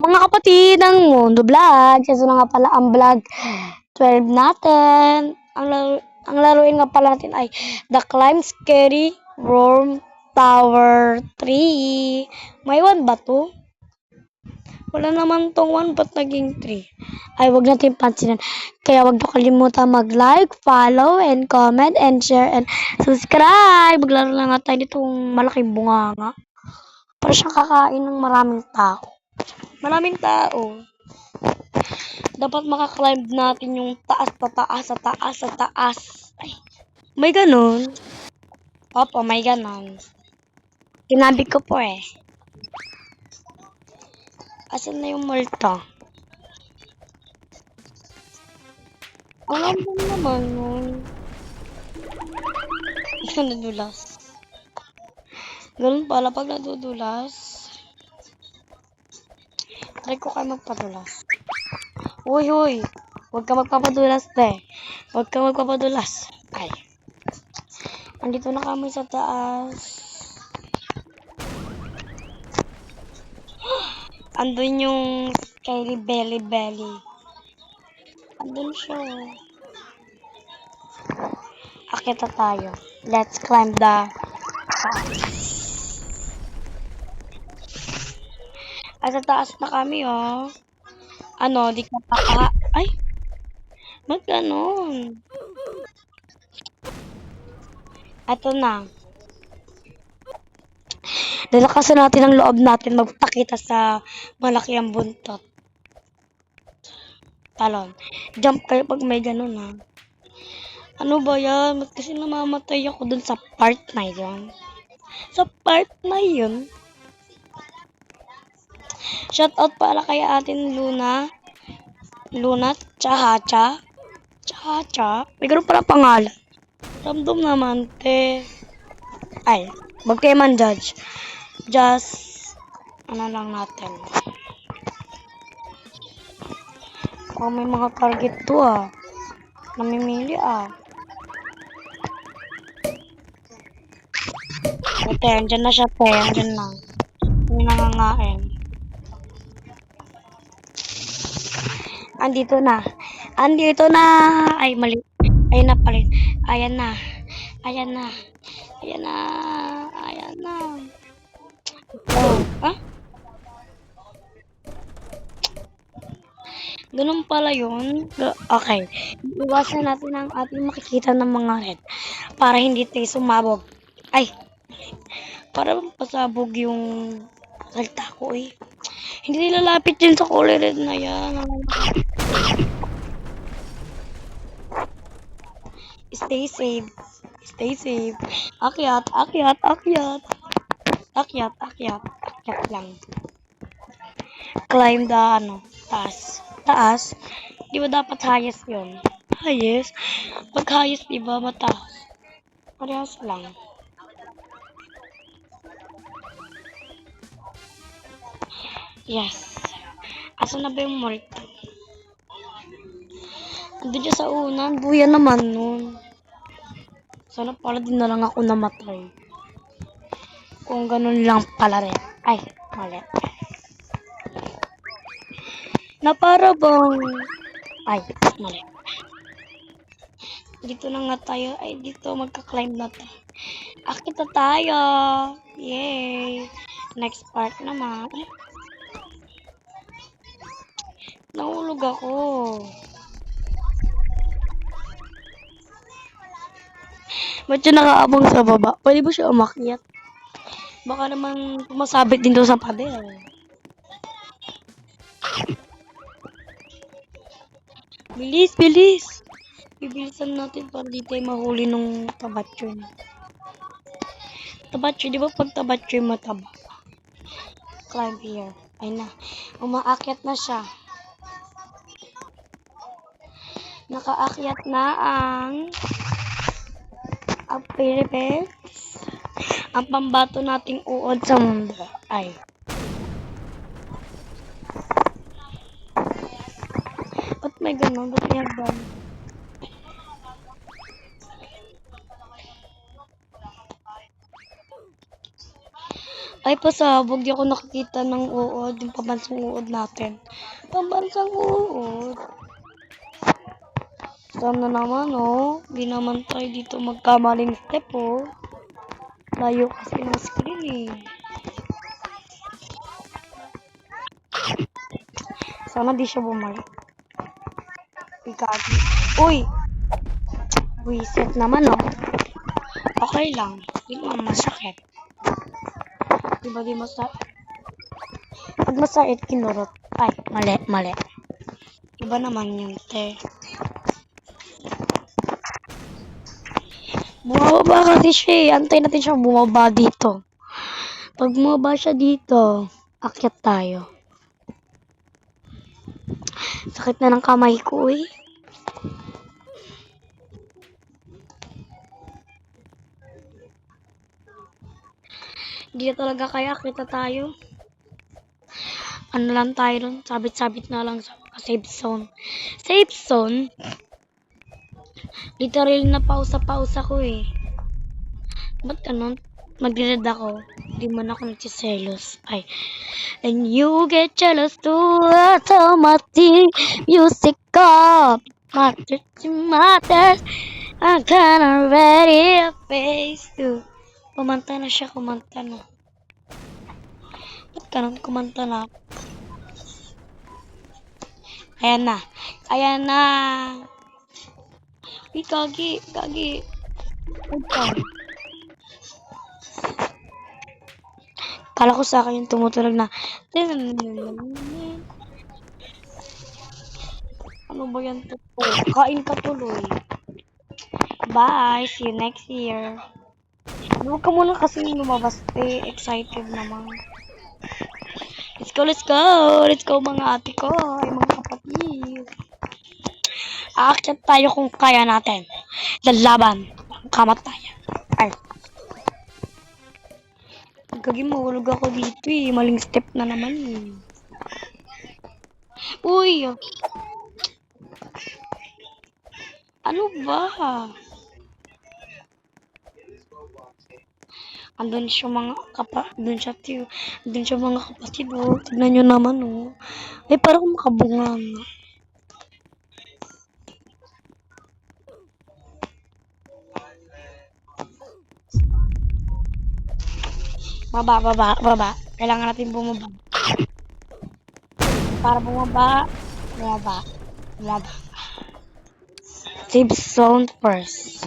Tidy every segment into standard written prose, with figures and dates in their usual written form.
Mga kapatid ng Mundo Vlog, kasi na nga pala ang vlog 12 natin. Ang laruin nga pala natin ay The Climb Scary Room Tower 3. May 1 ba to? Wala naman tong 1, ba't naging 3? Ay, wag natin pansinin. Kaya wag niyo kalimutan mag-like, follow, and comment, and share, and subscribe. Maglaro na nga tayo nitong malaking bunganga. Para siyang kakain ng maraming tao. Maraming tao. Dapat makaklimb natin yung taas pa taas sa taas sa taas. Ay, may ganun. Opo, may ganun. Tinabi ko po eh. Asan na yung multo? Ang lambong naman nun. Nadudulas. Ganun pala pag nadudulas. Try ko kayo magpadulas. Uy, huy. Huwag ka magpapadulas, te. Huwag ka magpapadulas. Ay. Andito na kami sa taas. Andun yung Skyly Belly Belly. Andun siya. Akita tayo. Let's climb the Ay, sa taas na kami, oh. Ano, di ka pa... Ay! Ba't ganon? Ito na. Lalakasan natin ang loob natin magpakita sa malaki ang buntot. Talon. Jump kayo pag may ganon, ha. Ano ba yan? Ba't kasi namamatay ako dun sa part na yun? Sa part na yun? Shoutout para kay atin Luna. Luna Chahacha. Chahacha? May ganun pala pangalan. Ramdom naman, te. Ay, wag kayo man judge. Just, ano lang natin. Oh, may mga target to ah. Namimili ah. Ate, andyan na siya te. Andyan na. Hindi nangangain. Andito na. Andito na. Ay, mali. Ayan na pala. Ayan na. Ayan na. Ayan na. Ayan na. Oh, ha? Ganun pala yun. Okay. Iwasan natin ang ating makikita ng mga red. Para hindi tayo sumabog. Ay. Para pasabog yung salta ko eh. Hindi nilalapit yun sa kulay red na yan. Stay safe. Stay safe. Akyat, akyat, akyat. Akyat, akyat. Akyat lang. Climb the taas. Taas. Di ba dapat highest yun? Highest? Pag highest, di ba mataas? Parehas lang. Yes. Asa na ba yung multo? Ando dyan sa unan. Buya naman nun. Sana pala din na lang ako namatay. Kung ganun lang pala rin. Ay, mali. Na para bang... Ay, mali. Dito na nga tayo. Ay, dito magka-climb na tayo. Akit na tayo. Yay. Next part naman. Ay. Nahulog ako. Ba't siya nakaabang sa baba? Pwede ba siya umakyat? Baka naman masabit din daw sa pader. Bilis, bilis! Bibilisan natin para di tayo mahuli nung tabatcho niya. Tabatcho, di ba pag tabatcho yung mataba? Climb here. Ay na. Umaakyat na siya. Nakaakyat na ang Philippines. Ang pambato nating uod sa mundo. Ay. Ba't may ganun? Ba't may hagdan? Ay, Ay, pasabog. Di ako nakakita ng uod. Yung pambansang uod natin. Pambansang uod. Sana naman, oh. Di naman tayo dito magkamaling step, oh. Layo kasi ng screen, eh. Sana di siya bumalik. Ikagi. Uy! Reset naman, oh. Okay lang. Di naman masakit. Diba di masakit? Pag masakit, kinurot. Ay, mali. Iba naman yun, te. Bumababa kasi siya eh. Antay natin siya bumaba dito. Pag bumaba siya dito, akyat tayo. Sakit na ng kamay ko eh. Hindi na talaga kaya, kita tayo. Ano lang tayo dun? Sabit-sabit na lang sa safe zone. Safe zone? Literal na pausa-pausa ko eh. Ba't ganun? Magdidad ako. Hindi man ako nagsiselos. Ay. And you get jealous too. Automatic music up. Matters. I'm kinda ready to face you. Kumanta na siya, kumanta na. Ba't ganun? Kumanta na. Ayan na. Ayan na. Uy, gagi. Okay. Kala ko sa akin yung tumutunog na. Ano ba yan? Kain ka tuloy. Bye. See you next year. Huwag ka muna kasi lumabas. Excited naman. Let's go mga ate ko. Ay mga kapatid. Aakyat tayo kung kaya natin. Lalaban. Kamatayan. Ay. Gagi, mahulog ako dito eh. Maling step na naman eh. Uy! Ano ba? Andun siya mga mga kapatid oh. Tignan nyo naman oh. Ay, parang makabunga nga. Baba. Kailangan natin bumaba. Para bumaba. Save zone first.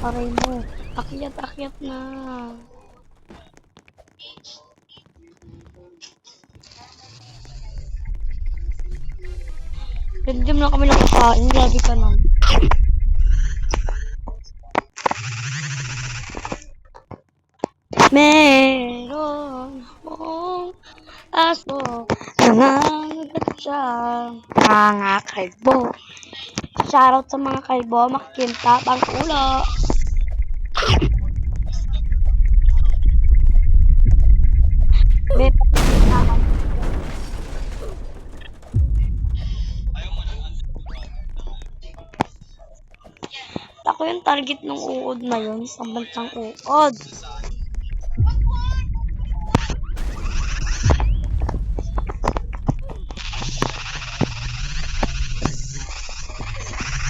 Aray mo. Akyat na. Hindi mo na kami nakakain. Grabe ka na. Meron akong aso. Nangangagat siya. Mga kalbo. Shoutout sa mga kalbo. Makintab ang ulo. Ako yung target ng uod na yun. Sa bansang uod.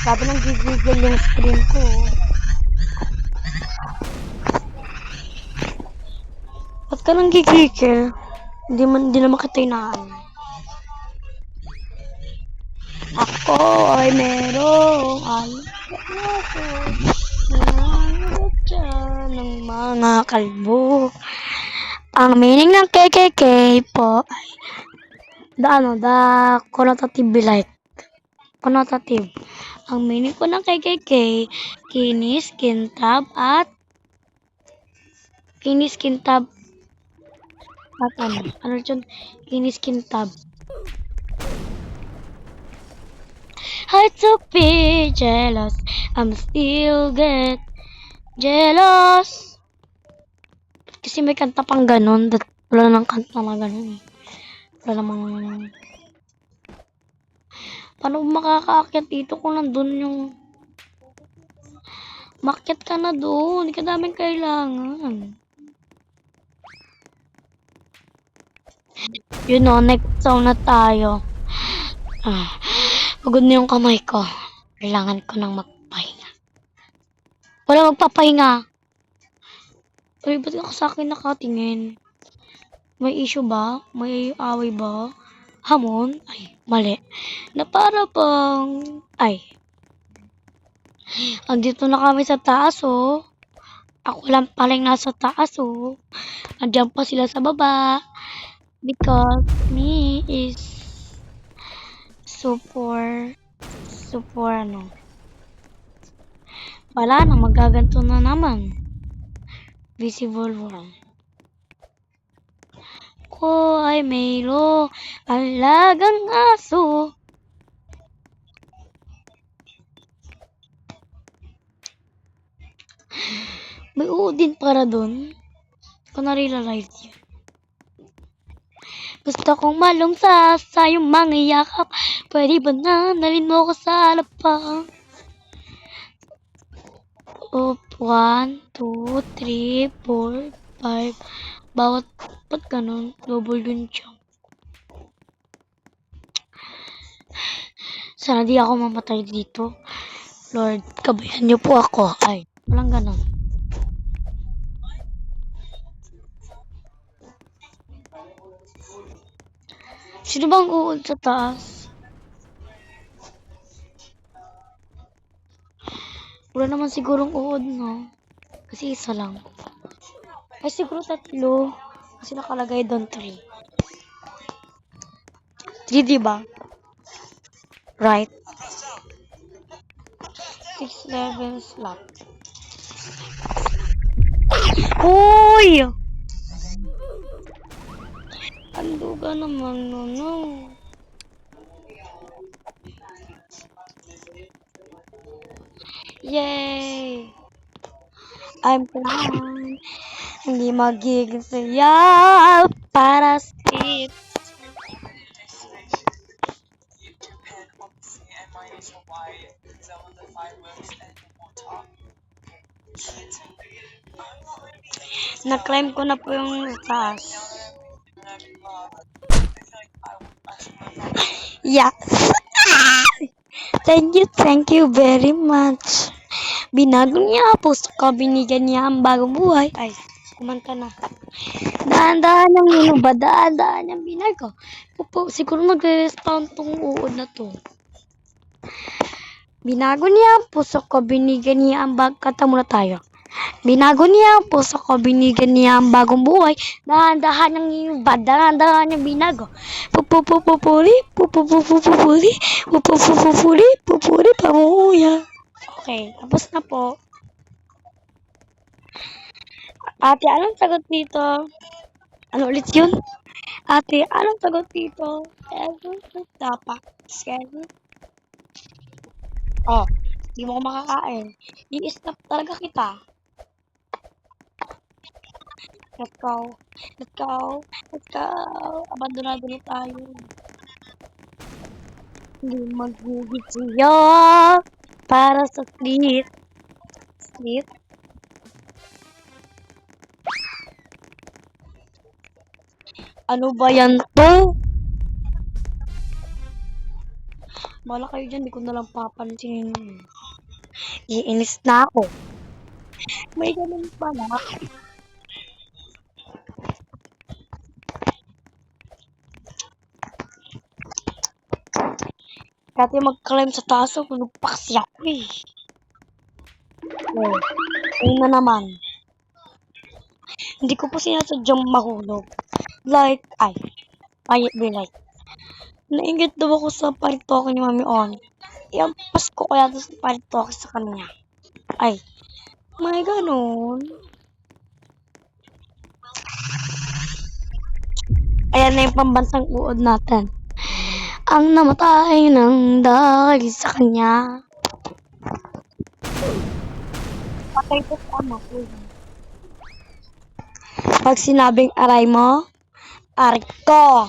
Sabi nang gigigil yung screen ko. Ba't ka nang gigigil? Hindi naman kita inaan. Ako ay merong ng mga kalbo. Ang meaning ng KKK po ay the connotative like. Connotative. Ang meaning po ng KKK, kinis, kintab, at ano? Ano yun? Kinis, kintab. Hard to be jealous, I'm still get jealous. Kasi may kanta pang ganon, wala nang kanta na ganon eh. Wala namang... Paano makakaakyat dito kung nandun yung Makyat ka na doon. Hindi ka namin kailangan. Yun o, next song na tayo. Pagod na yung kamay ko. Kailangan ko nang magpahinga. Wala magpapahinga. Uy, ba't ako sa akin nakatingin? May issue ba? May away ba? Hamon? Ay, mali. Na para bang... Ay. Andito na kami sa taas, oh. Ako lang palang nasa taas, oh. Andiyan pa sila sa baba. Because me is super ano. Wala na, magaganto na naman. Visible world. Ko ay mayro alagang aso. May uudin para dun. Ko na-realize yun. Gusto kong malungsa sa iyong mga yakap. Pwede ba na nalin mo ko sa lapang? 1, 2, 3, 4, 5. Ba't ganun? Double yun siya. Sana di ako mamatay dito. Lord, kabayan niyo po ako. Ay, walang ganun. Sino bang uod sa taas? Wala naman sigurong uod, no? Kasi isa lang. Ay, siguro 3. Kasi nakalagay doon 3. 3, diba? Right? 6 levels left. Hoy! Ando ka naman, no. Yay! I'm proud. Hindi magiging saya para sa it. Na-climb ko na po yung taas. Yes! Thank you very much. Binago niya po ka, binigyan niya ang bagong buhay. Ay, kumanta na. Daan-daan ang yun ba? Daan-daan ang binago. Siguro magre-respawn tong uod na to. Binago niya ang puso ko, binigyan niya ang kanta muna tayo. Binago niya ang puso ko, binigyan niya ang bagong buhay. Dahan-dahan ang iyong ba, dahan-dahan ang binago. Pupupupupuli, pupupupupuli, pupupupupuli, pupuli, pamuya. Okay, tapos na po. Ate, anong sagot dito? Ano ulit yun? Ate, anong sagot dito? Dapat. Oh, di mo ko makakain. I-stop talaga kita. Let's go. Let's go. Let's go. Abandonado na tayo. Hindi magigit siya para sa sleep. Sleep. Ano ba yan to? Bala kayo dyan, di ko nalang papansin. Iinis na ako. May ganun pala. Dati mag-climb sa taas ako, nagpaksi ako eh. Oh, ayun na naman. Hindi ko po sinasadyang mahulog. Like, be like. Nainggit daw ako sa palitoke ni Mami On. Iampas ko kaya doon sa palitoke sa kanya. Ay, may ganun. Ayan na yung pambansang uod natin. Ang namatay ng dahil sa kanya. Patay po tama po. Pag sinabing aray mo, aray ko.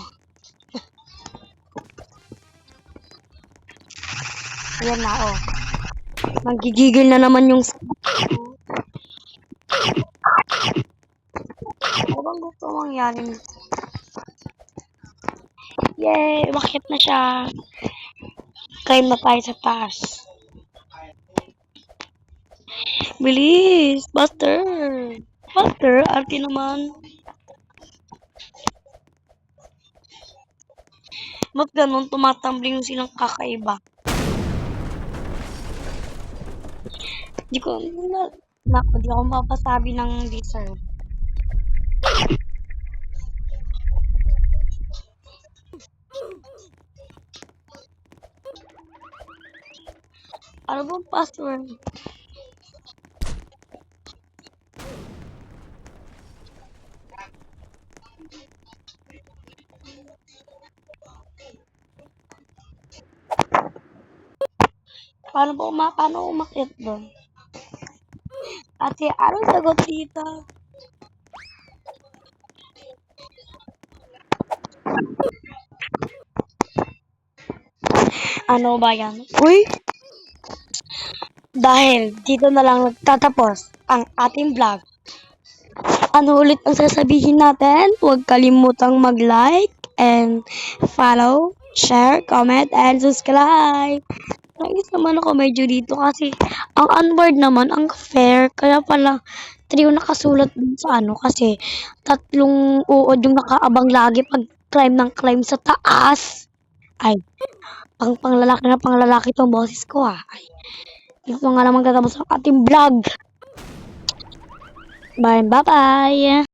Ayan na, oh. Magigigil na naman yung bang gusto mangyari? Yay! Bakit na siya? Climb na tayo sa taas. Bilis! Buster! Buster, arte naman. Ba't ganun tumatambling yung silang kakaiba? Di ko, di ako mapasabi ng deserve. Ano bang password? Paano umakyat doon? Ate, anong sagot dito? Ano ba yan? Uy! Dahil dito na lang nagtatapos ang ating vlog. Ano ulit ang sasabihin natin? Huwag kalimutang mag-like and follow, share, comment, and subscribe. Nais naman ako medyo dito kasi ang unward naman, ang fair. Kaya pala, trio nakasulat dun sa ano kasi tatlong uod yung nakaabang lagi pag climb sa taas. Ay, panglalaki tong boses ko ah. Ay, dito nga naman tatapos ang ating vlog. Bye bye!